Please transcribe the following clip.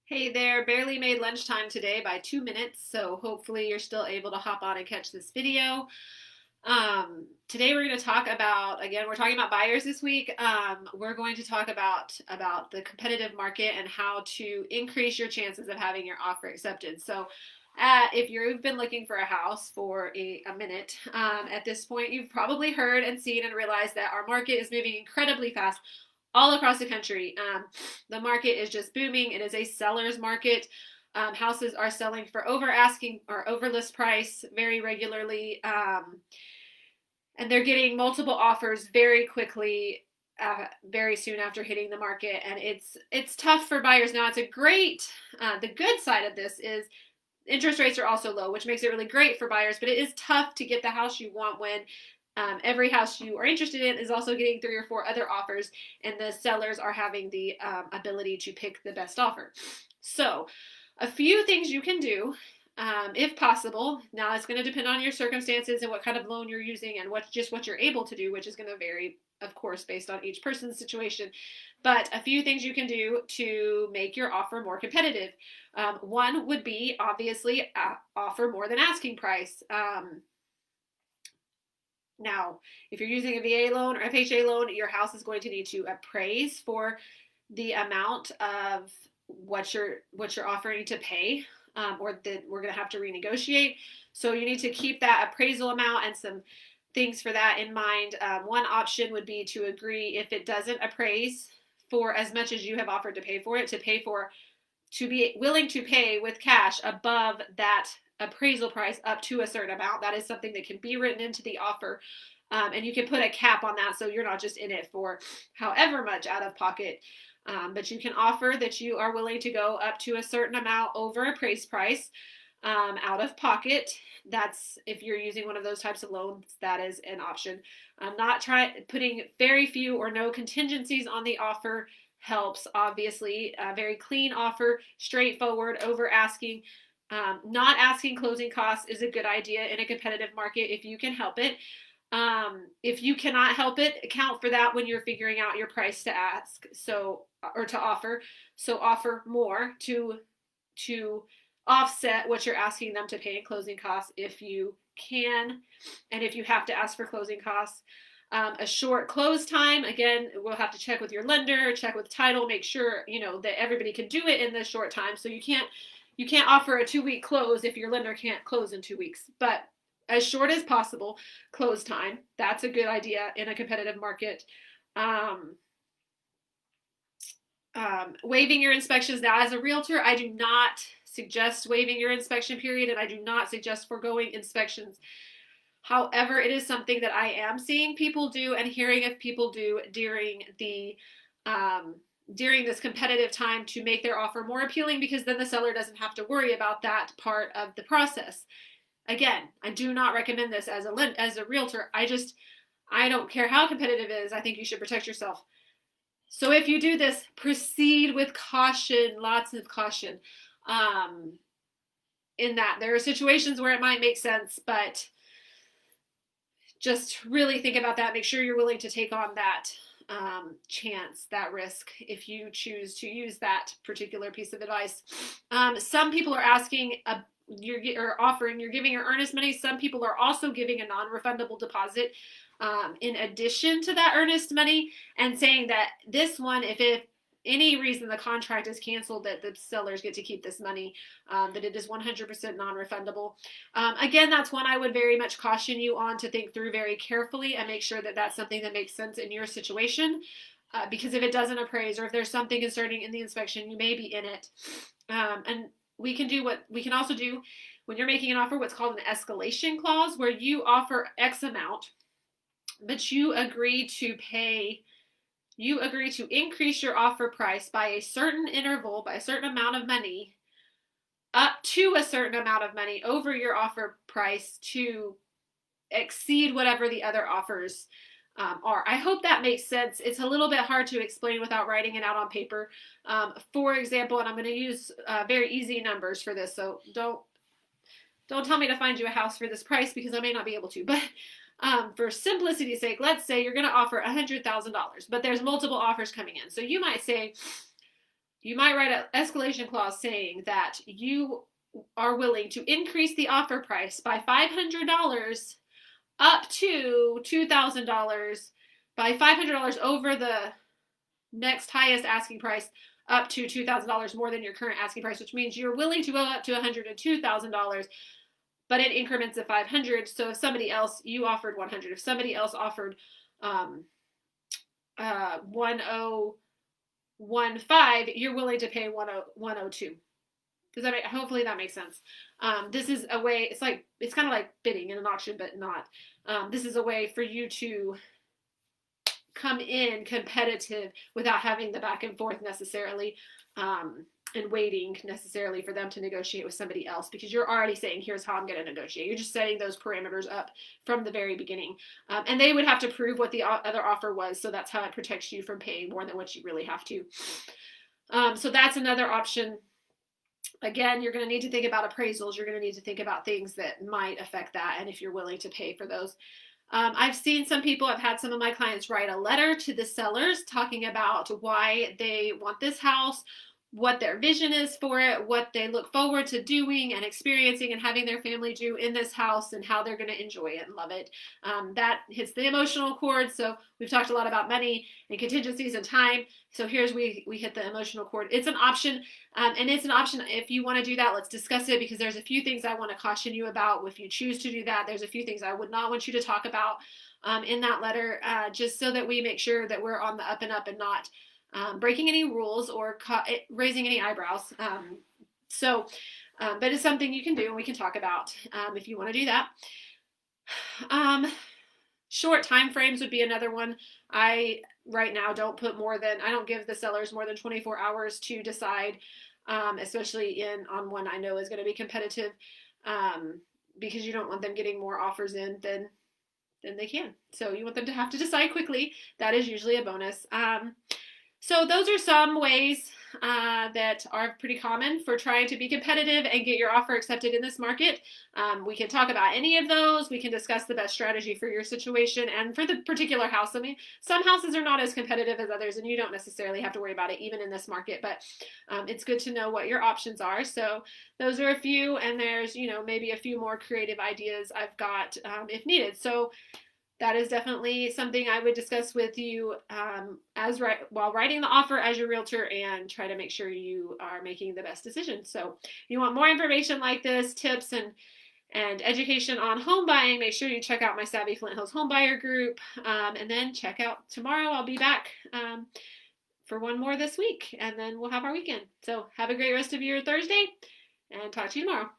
Hey there, barely made lunchtime today by 2 minutes, so hopefully you're still able to hop on and catch this video. Today we're going to talk about, again, we're talking about buyers this week. We're going to talk about the competitive market and how to increase your chances of having your offer accepted. If you've been looking for a house for a minute, at this point, you've probably heard and seen and realized that our market is moving incredibly fast all across the country. The market is just booming. It is a seller's market. Houses are selling for over asking or over list price very regularly, and they're getting multiple offers very quickly, very soon after hitting the market. And it's tough for buyers now. It's a great. The good side of this is interest rates are also low, which makes it really great for buyers. But it is tough to get the house you want when every house you are interested in is also getting 3 or 4 other offers, and the sellers are having the ability to pick the best offer. So, a few things you can do, if possible. Now, it's going to depend on your circumstances and what kind of loan you're using, and what you're able to do, which is going to vary, of course, based on each person's situation. But a few things you can do to make your offer more competitive. One would be obviously offer more than asking price. Now, if you're using a VA loan or FHA loan, your house is going to need to appraise for the amount of what you're offering to pay, or that we're going to have to renegotiate. So you need to keep that appraisal amount and some things for that in mind. One option would be to agree, if it doesn't appraise for as much as you have offered to pay for it, to be willing to pay with cash above that appraisal price up to a certain amount. That is something that can be written into the offer. And you can put a cap on that so you're not just in it for however much out of pocket. But you can offer that you are willing to go up to a certain amount over appraised price, out of pocket. That's if you're using one of those types of loans, that is an option. Not putting very few or no contingencies on the offer helps, obviously. A very clean offer, straightforward, over asking. Not asking closing costs is a good idea in a competitive market if you can help it. If you cannot help it, account for that when you're figuring out your price to ask, or to offer. So offer more to offset what you're asking them to pay in closing costs if you can, and if you have to ask for closing costs. A short close time, again, we'll have to check with your lender, check with title, make sure that everybody can do it in this short time. So you can't offer a 2-week close if your lender can't close in 2 weeks. But as short as possible close time, that's a good idea in a competitive market. Waiving your inspections. Now, as a realtor, I do not suggest waiving your inspection period, and I do not suggest foregoing inspections. However, it is something that I am seeing people do and hearing of people do during this competitive time to make their offer more appealing, because then the seller doesn't have to worry about that part of the process. Again, I do not recommend this as a realtor. I don't care how competitive it is. I think you should protect yourself. So if you do this, proceed with caution, lots of caution. In that there are situations where it might make sense, but just really think about that. Make sure you're willing to take on that chance, that risk, if you choose to use that particular piece of advice. Some people are asking, you're giving your earnest money. Some people are also giving a non-refundable deposit in addition to that earnest money, and saying that this one, if any reason the contract is canceled, that the sellers get to keep this money, that it is 100% non-refundable. Again, that's one I would very much caution you on to think through very carefully and make sure that that's something that makes sense in your situation. Because if it doesn't appraise, or if there's something concerning in the inspection, you may be in it. And we can also do when you're making an offer, what's called an escalation clause, where you offer X amount, but you agree to increase your offer price by a certain interval, by a certain amount of money, up to a certain amount of money over your offer price to exceed whatever the other offers are. I hope that makes sense. It's a little bit hard to explain without writing it out on paper. For example, and I'm going to use very easy numbers for this, so don't tell me to find you a house for this price, because I may not be able to. But for simplicity's sake, let's say you're going to offer $100,000, but there's multiple offers coming in. So you might say, you might write an escalation clause saying that you are willing to increase the offer price by $500 up to $2,000, by $500 over the next highest asking price up to $2,000 more than your current asking price, which means you're willing to go up to $102,000, but in increments of 500. So if somebody else, you offered 100, if somebody else offered 1015, you're willing to pay 102. Does that hopefully that makes sense. This is a way, it's kind of like bidding in an auction, but not. This is a way for you to come in competitive without having the back and forth necessarily, and waiting necessarily for them to negotiate with somebody else, because you're already saying, here's how I'm going to negotiate. You're just setting those parameters up from the very beginning. And they would have to prove what the other offer was, so that's how it protects you from paying more than what you really have to. So that's another option. Again, you're going to need to think about appraisals. You're going to need to think about things that might affect that, and if you're willing to pay for those. I've seen some people, I've had some of my clients write a letter to the sellers talking about why they want this house, what their vision is for it, what they look forward to doing and experiencing and having their family do in this house, and how they're going to enjoy it and love it. That hits the emotional chord. So we've talked a lot about money and contingencies and time. So here's we hit the emotional chord. It's an option, and it's an option if you want to do that. Let's discuss it, because there's a few things I want to caution you about. If you choose to do that, there's a few things I would not want you to talk about in that letter, just so that we make sure that we're on the up and up and not breaking any rules or raising any eyebrows. But it's something you can do and we can talk about if you want to do that. Short time frames would be another one. I right now don't I don't give the sellers more than 24 hours to decide, especially on one I know is going to be competitive, because you don't want them getting more offers in than they can. So you want them to have to decide quickly. That is usually a bonus. So those are some ways that are pretty common for trying to be competitive and get your offer accepted in this market. We can talk about any of those. We can discuss the best strategy for your situation and for the particular house. I mean, some houses are not as competitive as others, and you don't necessarily have to worry about it even in this market, but it's good to know what your options are. So those are a few, and there's, maybe a few more creative ideas I've got if needed. So that is definitely something I would discuss with you while writing the offer as your realtor, and try to make sure you are making the best decision. So if you want more information like this, tips and education on home buying, make sure you check out my Savvy Flint Hills Home Buyer group. And then check out tomorrow. I'll be back for one more this week, and then we'll have our weekend. So have a great rest of your Thursday, and talk to you tomorrow.